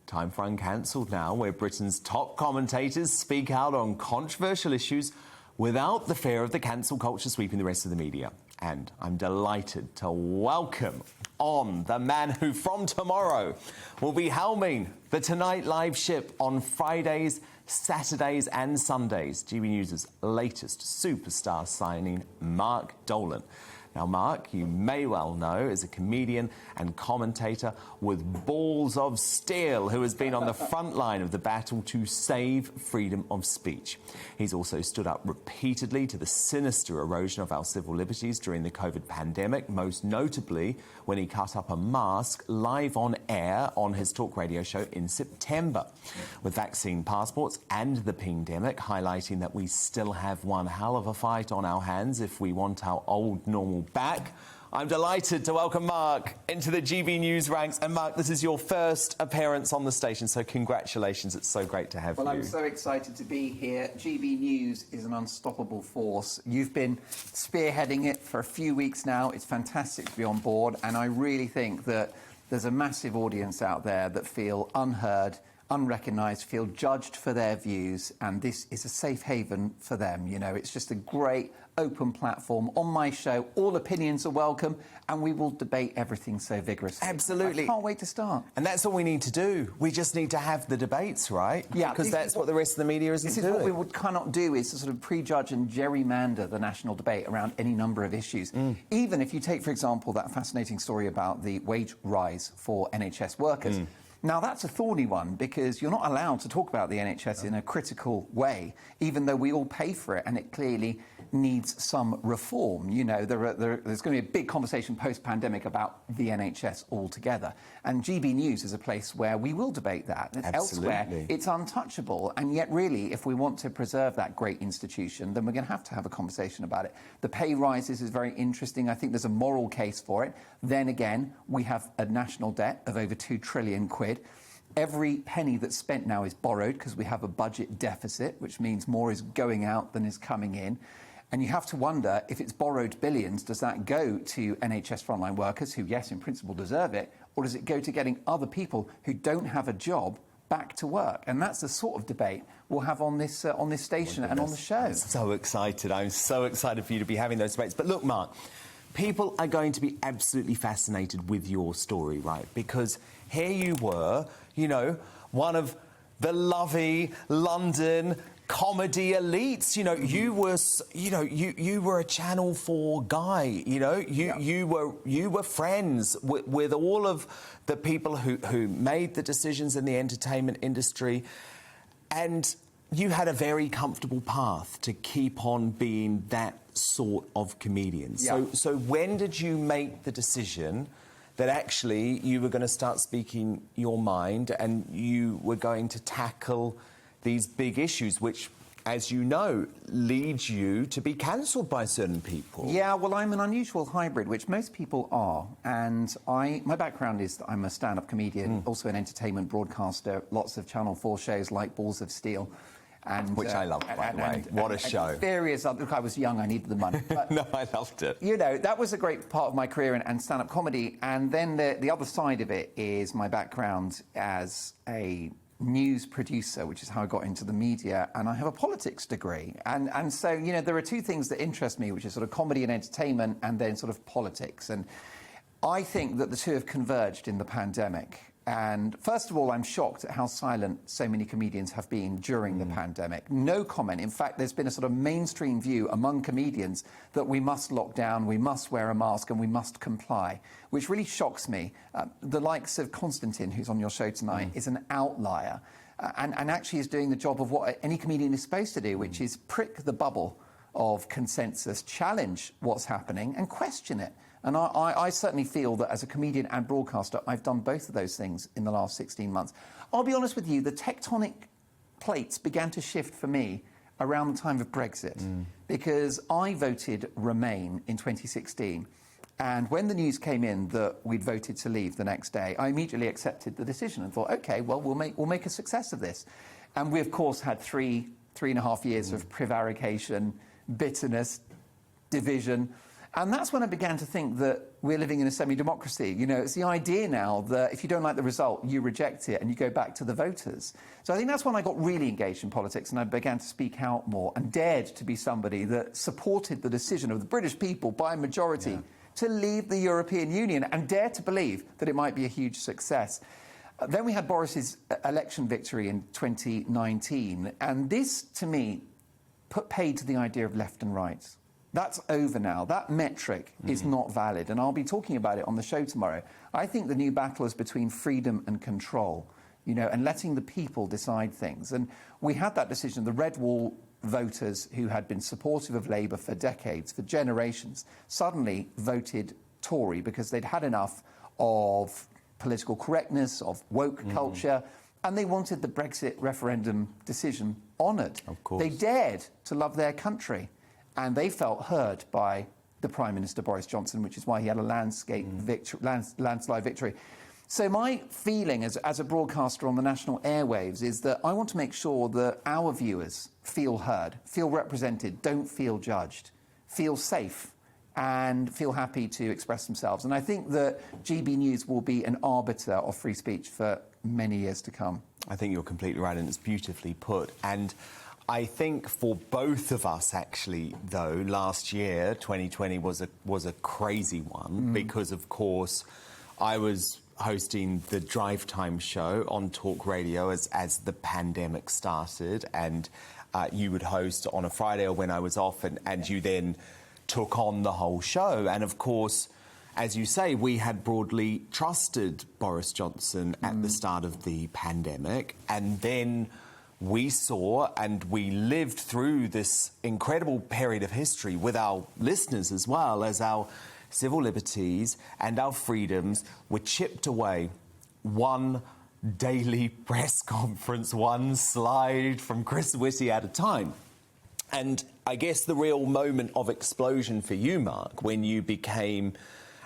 Time for Uncancelled now, where Britain's top commentators speak out on controversial issues without the fear of the cancel culture sweeping the rest of the media. And I'm delighted to welcome on the man who from tomorrow will be helming the Tonight Live ship on Fridays, Saturdays and Sundays. GBNews' latest superstar signing, Mark Dolan. Now, Mark, you may well know, is a comedian and commentator with balls of steel who has been on the front line of the battle to save freedom of speech. He's also stood up repeatedly to the sinister erosion of our civil liberties during the COVID pandemic, most notably when he cut up a mask live on air on his talk radio show in September. With vaccine passports and the pingdemic highlighting that we still have one hell of a fight on our hands if we want our old normal back. I'm delighted to welcome Mark into the GB News ranks. And Mark, this is your first appearance on the station, so congratulations. It's so great to have you. Well, I'm so excited to be here. GB News is an unstoppable force. You've been spearheading it for a few weeks now. It's fantastic to be on board, and I really think that there's a massive audience out there that feel unheard, unrecognised, feel judged for their views, and this is a safe haven for them. You know, it's just a great open platform. On my show, all opinions are welcome, and we will debate everything so vigorously. Absolutely. I can't wait to start. And that's all we need to do. We just need to have the debates, right? Yeah. Because that's what the rest of the media isn't doing. What we cannot do is to sort of prejudge and gerrymander the national debate around any number of issues. Even if you take, for example, that fascinating story about the wage rise for NHS workers. Now, that's a thorny one because you're not allowed to talk about the NHS in a critical way, even though we all pay for it, and it clearly needs some reform. You know, there's going to be a big conversation post-pandemic about the NHS altogether. And GB News is a place where we will debate that. Absolutely. Elsewhere, it's untouchable. And yet, really, if we want to preserve that great institution, then we're going to have a conversation about it. The pay rises is very interesting. I think there's a moral case for it. Then again, we have a national debt of over £2 trillion. Every penny that's spent now is borrowed because we have a budget deficit, which means more is going out than is coming in. And you have to wonder, if it's borrowed billions, does that go to NHS frontline workers who, yes, in principle deserve it, or does it go to getting other people who don't have a job back to work? And that's the sort of debate we'll have on this station and on the show. I'm so excited. I'm so excited for you to be having those debates. But look, Mark, people are going to be absolutely fascinated with your story, right? Because here you were, you know, one of the lovey London comedy elites. You know, you were a Channel 4 guy. You know, you were friends with all of the people who made the decisions in the entertainment industry, and you had a very comfortable path to keep on being that sort of comedian. Yeah. So when did you make the decision that actually you were going to start speaking your mind and you were going to tackle these big issues, which, as you know, leads you to be cancelled by certain people? Yeah, well, I'm an unusual hybrid, which most people are. And my background is that I'm a stand-up comedian, also an entertainment broadcaster, lots of Channel 4 shows like Balls of Steel. And, which I loved, by the way. What a show. Various other... Look, I was young, I needed the money. But, no, I loved it. You know, that was a great part of my career and stand-up comedy. And then the other side of it is my background as a news producer, which is how I got into the media, and I have a politics degree. And so, you know, there are two things that interest me, which is sort of comedy and entertainment, and then sort of politics. And I think that the two have converged in the pandemic. And first of all, I'm shocked at how silent so many comedians have been during the pandemic. No comment. In fact, there's been a sort of mainstream view among comedians that we must lock down, we must wear a mask, and we must comply, which really shocks me. The likes of Constantine, who's on your show tonight, is an outlier and actually is doing the job of what any comedian is supposed to do, which is prick the bubble of consensus, challenge what's happening and question it. And I certainly feel that as a comedian and broadcaster, I've done both of those things in the last 16 months. I'll be honest with you, the tectonic plates began to shift for me around the time of Brexit, because I voted Remain in 2016. And when the news came in that we'd voted to leave the next day, I immediately accepted the decision and thought, OK, well, we'll make a success of this. And we, of course, had three and a half years of prevarication, bitterness, division. And that's when I began to think that we're living in a semi-democracy. You know, it's the idea now that if you don't like the result, you reject it and you go back to the voters. So I think that's when I got really engaged in politics and I began to speak out more and dared to be somebody that supported the decision of the British people by majority to leave the European Union and dare to believe that it might be a huge success. Then we had Boris's election victory in 2019, and this, to me, put paid to the idea of left and right. That's over now. That metric is not valid, and I'll be talking about it on the show tomorrow. I think the new battle is between freedom and control, you know, and letting the people decide things. And we had that decision. The Red Wall voters who had been supportive of Labour for decades, for generations, suddenly voted Tory because they'd had enough of political correctness, of woke culture, and they wanted the Brexit referendum decision honoured. Of course. They dared to love their country, and they felt heard by the Prime Minister, Boris Johnson, which is why he had a landslide victory. So my feeling as a broadcaster on the national airwaves is that I want to make sure that our viewers feel heard, feel represented, don't feel judged, feel safe, and feel happy to express themselves. And I think that GBNews will be an arbiter of free speech for many years to come. I think you're completely right, and it's beautifully put. And I think for both of us, actually, though, last year, 2020, was a crazy one because, of course, I was hosting the Drive Time show on Talk Radio as the pandemic started, and you would host on a Friday or when I was off, and you then took on the whole show. And, of course, as you say, we had broadly trusted Boris Johnson at the start of the pandemic, and then we saw and we lived through this incredible period of history with our listeners as well, as our civil liberties and our freedoms were chipped away one daily press conference, one slide from Chris Whitty at a time. And I guess the real moment of explosion for you, Mark, when you became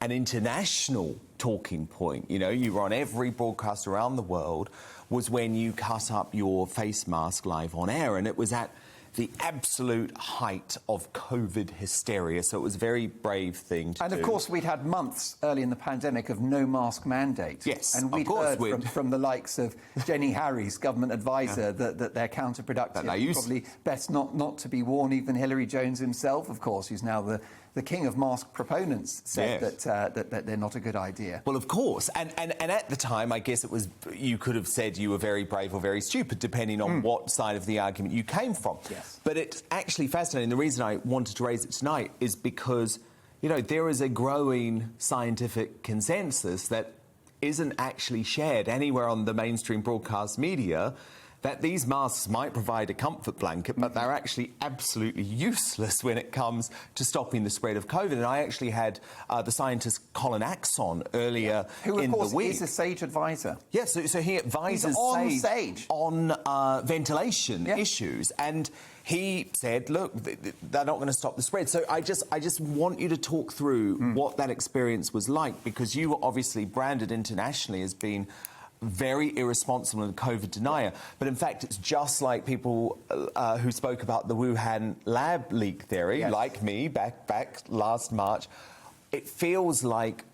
an international talking point, you know, you were on every broadcast around the world, was when you cut up your face mask live on air. And it was at the absolute height of COVID hysteria, so it was a very brave thing to do. And of course, we'd had months early in the pandemic of no mask mandate. Yes, and we'd heard from the likes of Jenny Harries, government advisor, that they're counterproductive. Probably best not to be worn. Even Hillary Jones himself, of course, who's now the king of mask proponents, said that they're not a good idea. Well, of course. And at the time, I guess it was, you could have said you were very brave or very stupid, depending on what side of the argument you came from. Yes. But it's actually fascinating. The reason I wanted to raise it tonight is because, you know, there is a growing scientific consensus that isn't actually shared anywhere on the mainstream broadcast media, that these masks might provide a comfort blanket, but they're actually absolutely useless when it comes to stopping the spread of COVID. And I actually had the scientist Colin Axe on earlier in the week. Who, of course, is a SAGE advisor. Yes, so he advises SAGE on ventilation issues. And he said, look, they're not going to stop the spread. So I just want you to talk through what that experience was like, because you were obviously branded internationally as being very irresponsible and COVID denier. But in fact, it's just like people who spoke about the Wuhan lab leak theory, like me, back last March. It feels like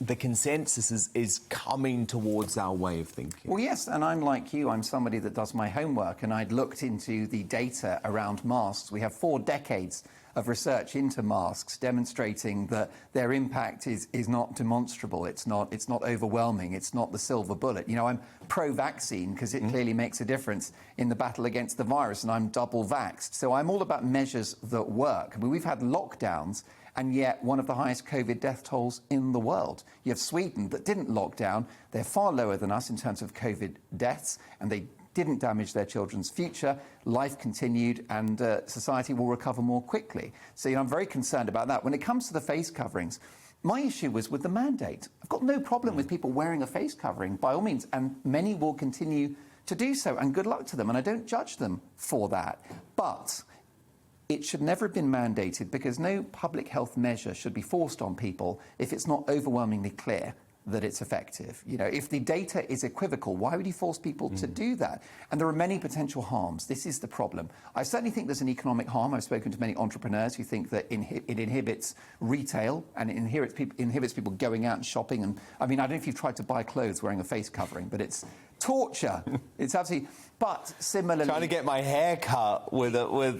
the consensus is coming towards our way of thinking. Well, yes, and I'm like you. I'm somebody that does my homework, and I'd looked into the data around masks. We have 4 decades of research into masks demonstrating that their impact is not demonstrable. It's not overwhelming. It's not the silver bullet. You know, I'm pro-vaccine because it clearly makes a difference in the battle against the virus, and I'm double vaxxed. So I'm all about measures that work. I mean, we've had lockdowns, and yet one of the highest COVID death tolls in the world. You have Sweden that didn't lock down. They're far lower than us in terms of COVID deaths, and they didn't damage their children's future. Life continued, and society will recover more quickly. So, you know, I'm very concerned about that. When it comes to the face coverings, my issue was with the mandate. I've got no problem with people wearing a face covering, by all means, and many will continue to do so, and good luck to them, and I don't judge them for that. But it should never have been mandated, because no public health measure should be forced on people if it's not overwhelmingly clear that it's effective. You know, if the data is equivocal, why would you force people to do that? And there are many potential harms. This is the problem. I certainly think there's an economic harm. I've spoken to many entrepreneurs who think that it inhibits retail and it inhibits people going out and shopping. And I mean, I don't know if you've tried to buy clothes wearing a face covering, but it's torture. It's absolutely. But similarly, trying to get my hair cut with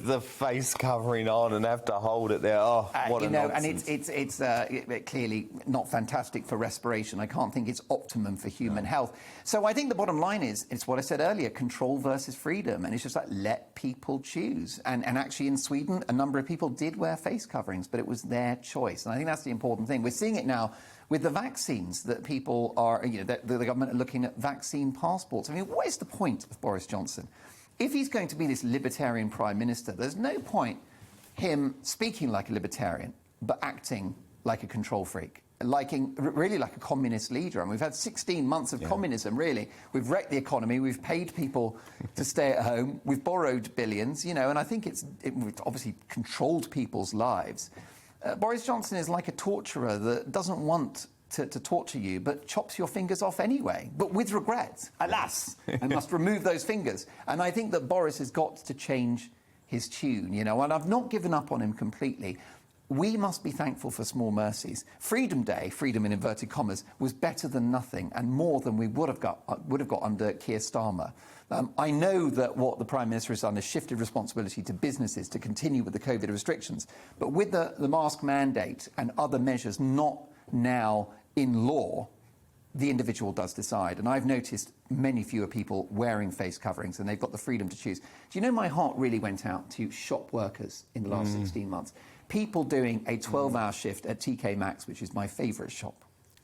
the face covering on and have to hold it there. Oh, what a nonsense. And it's clearly not fantastic for respiration. I can't think it's optimum for human health. So I think the bottom line is, it's what I said earlier, control versus freedom. And it's just like, let people choose. And actually in Sweden, a number of people did wear face coverings, but it was their choice. And I think that's the important thing. We're seeing it now with the vaccines, that people are, you know, the government are looking at vaccine passports. I mean, what is the point of Boris Johnson? If he's going to be this libertarian prime minister, there's no point him speaking like a libertarian, but acting like a control freak, really like a communist leader. And we've had 16 months of communism, really. We've wrecked the economy. We've paid people to stay at home. We've borrowed billions, you know, and I think we've obviously controlled people's lives. Boris Johnson is like a torturer that doesn't want to torture you, but chops your fingers off anyway, but with regret, alas, and must remove those fingers. And I think that Boris has got to change his tune, you know, and I've not given up on him completely. We must be thankful for small mercies. Freedom Day, freedom in inverted commas, was better than nothing and more than we would have got under Keir Starmer. I know that what the Prime Minister has done is shifted responsibility to businesses to continue with the COVID restrictions. But with the mask mandate and other measures not now in law, the individual does decide. And I've noticed many fewer people wearing face coverings, and they've got the freedom to choose. Do you know, my heart really went out to shop workers in the last 16 months. People doing a 12-hour shift at TK Maxx, which is my favourite shop.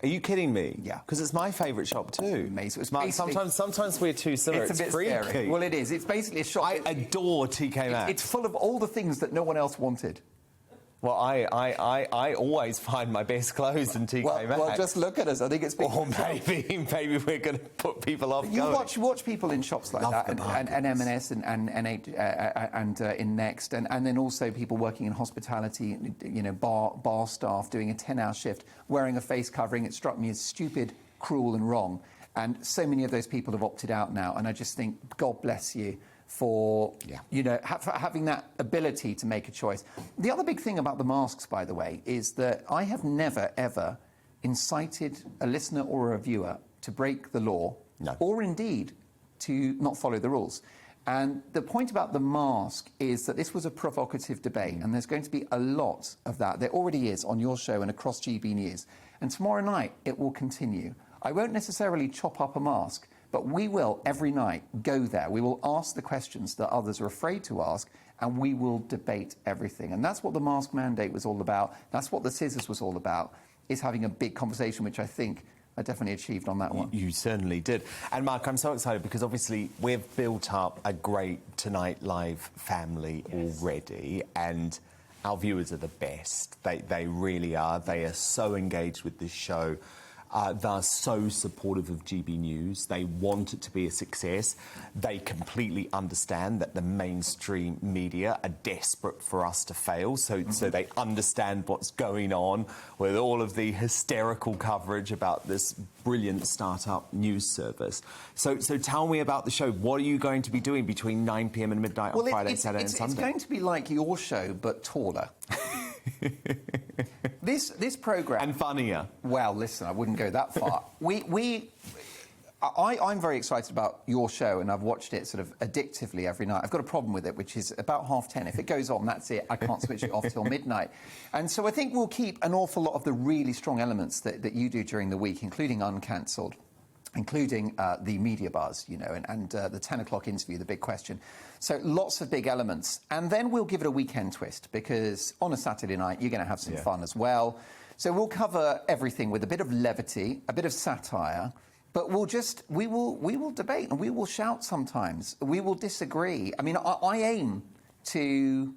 Are you kidding me? Yeah. Because it's my favourite shop too. Amazing. Mark, sometimes we're too similar. It's a bit freaky. scary. Well, it is. It's basically a shop. I adore TK Maxx. It's full of all the things that no one else wanted. Well, I always find my best clothes in TK Maxx. Well, just look at us. I think it's... Or maybe we're going to put people off going. Watch people in shops like that, and M&S and in Next, and then also people working in hospitality, you know, bar staff doing a 10-hour shift, wearing a face covering. It struck me as stupid, cruel and wrong. And so many of those people have opted out now, and I just think, God bless you for, you know, for having that ability to make a choice. The other big thing about the masks, by the way, is that I have never, ever incited a listener or a viewer to break the law, or indeed to not follow the rules. And the point about the mask is that this was a provocative debate, and there's going to be a lot of that. There already is on your show and across GB News. And tomorrow night, it will continue. I won't necessarily chop up a mask, but we will, every night, go there. We will ask the questions that others are afraid to ask, and we will debate everything. And that's what the mask mandate was all about. That's what the scissors was all about, is having a big conversation, which I think I definitely achieved on that one. You certainly did. And, Mark, I'm so excited because, obviously, we've built up a great Tonight Live family already, and our viewers are the best. They really are. They are so engaged with this show. They're so supportive of GB News. They want it to be a success. They completely understand that the mainstream media are desperate for us to fail, so they understand what's going on with all of the hysterical coverage about this brilliant start-up news service. So tell me about the show. What are you going to be doing between 9 p.m. and midnight on Friday, Saturday and Sunday? It's going to be like your show, but taller. This programme... And funnier. Well, listen, I wouldn't go that far. I'm very excited about your show, and I've watched it sort of addictively every night. I've got a problem with it, which is about 10:30. If it goes on, that's it. I can't switch it off till midnight. And so I think we'll keep an awful lot of the really strong elements that you do during the week, including Uncancelled, including the media buzz, you know, and the 10 o'clock interview, the big question. So lots of big elements. And then we'll give it a weekend twist, because on a Saturday night, you're going to have some fun as well. So we'll cover everything with a bit of levity, a bit of satire, but we will debate and we will shout sometimes. We will disagree. I mean, I aim to...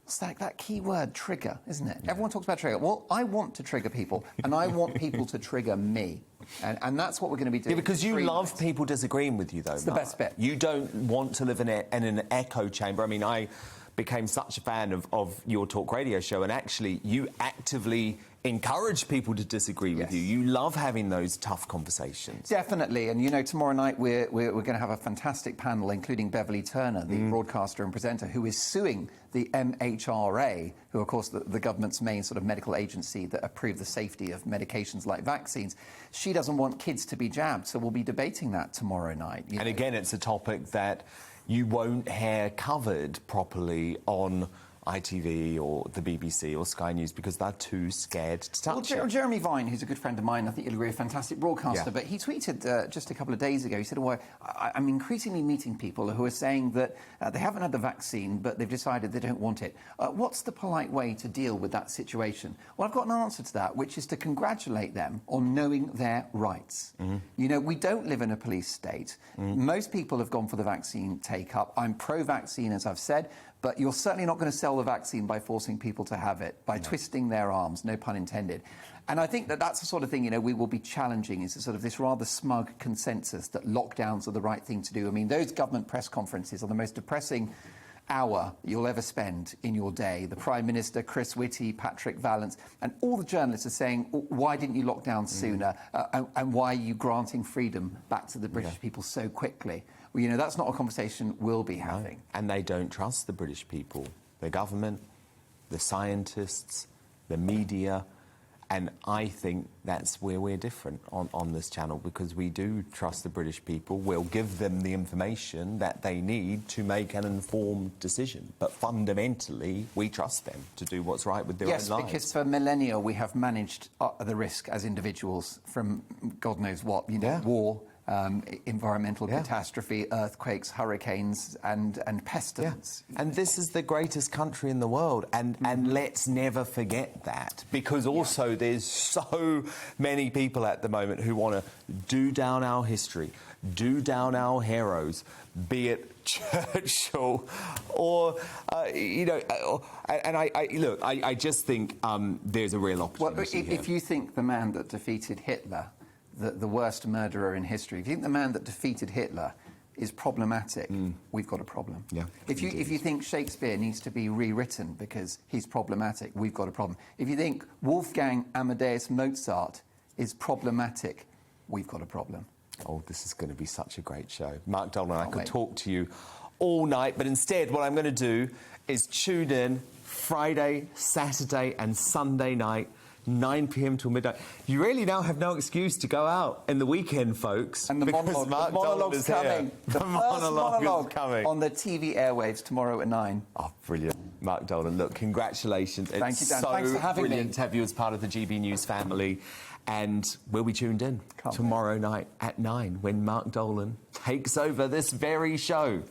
It's that key word, trigger, isn't it? Yeah. Everyone talks about trigger. Well, I want to trigger people, and I want people to trigger me. And that's what we're going to be doing. Yeah, because you love people disagreeing with you, though, It's the best bit. You don't want to live in an echo chamber. I mean, I became such a fan of your talk radio show, and actually you actively encourage people to disagree with Yes. you. You love having those tough conversations. Definitely. And, you know, tomorrow night we're going to have a fantastic panel, including Beverly Turner, the broadcaster and presenter, who is suing the MHRA, who, of course, the government's main sort of medical agency that approve the safety of medications like vaccines. She doesn't want kids to be jabbed, so we'll be debating that tomorrow night. And again, it's a topic that you won't hear covered properly on ITV or the BBC or Sky News because they're too scared to touch it. Jeremy Vine, who's a good friend of mine, I think you'll agree, a fantastic broadcaster, Yeah. but he tweeted just a couple of days ago, he said, well, I'm increasingly meeting people who are saying that they haven't had the vaccine, but they've decided they don't want it. What's the polite way to deal with that situation? Well, I've got an answer to that, which is to congratulate them on knowing their rights. You know, we don't live in a police state. Most people have gone for the vaccine take-up. I'm pro-vaccine, as I've said, but you're certainly not going to sell the vaccine by forcing people to have it, by twisting their arms, no pun intended. And I think that that's the sort of thing, you know, we will be challenging, is sort of this rather smug consensus that lockdowns are the right thing to do. I mean, those government press conferences are the most depressing hour you'll ever spend in your day. The Prime Minister, Chris Whitty, Patrick Vallance, and all the journalists are saying, why didn't you lock down sooner? And why are you granting freedom back to the British people so quickly? Well, you know, that's not a conversation we'll be having. No. And they don't trust the British people, the government, the scientists, the media. And I think that's where we're different on this channel, because we do trust the British people. We'll give them the information that they need to make an informed decision. But fundamentally, we trust them to do what's right with their own lives. Yes, because for millennia we have managed the risk as individuals from God knows what, you know, war, environmental catastrophe, earthquakes, hurricanes, and pestilence. And this is the greatest country in the world, and let's never forget that, because also there's so many people at the moment who want to do down our history, do down our heroes, be it Churchill or, you know, and I just think there's a real opportunity Well, if you think the man that defeated Hitler, the worst murderer in history, if you think the man that defeated Hitler is problematic, we've got a problem. Yeah, if you think Shakespeare needs to be rewritten because he's problematic, we've got a problem. If you think Wolfgang Amadeus Mozart is problematic, we've got a problem. Oh, this is going to be such a great show. Mark Dolan, I could talk to you all night, but instead what I'm going to do is tune in Friday, Saturday and Sunday night, 9 p.m. till midnight. You really now have no excuse to go out in the weekend, folks. And the monologue's coming. The monologue is coming. On the TV airwaves tomorrow at 9. Oh, brilliant. Mark Dolan, look, congratulations. Thank you, Dan. So Thanks for having brilliant me. to have you as part of the GB News family. And we'll be tuned in tomorrow night at 9 when Mark Dolan takes over this very show.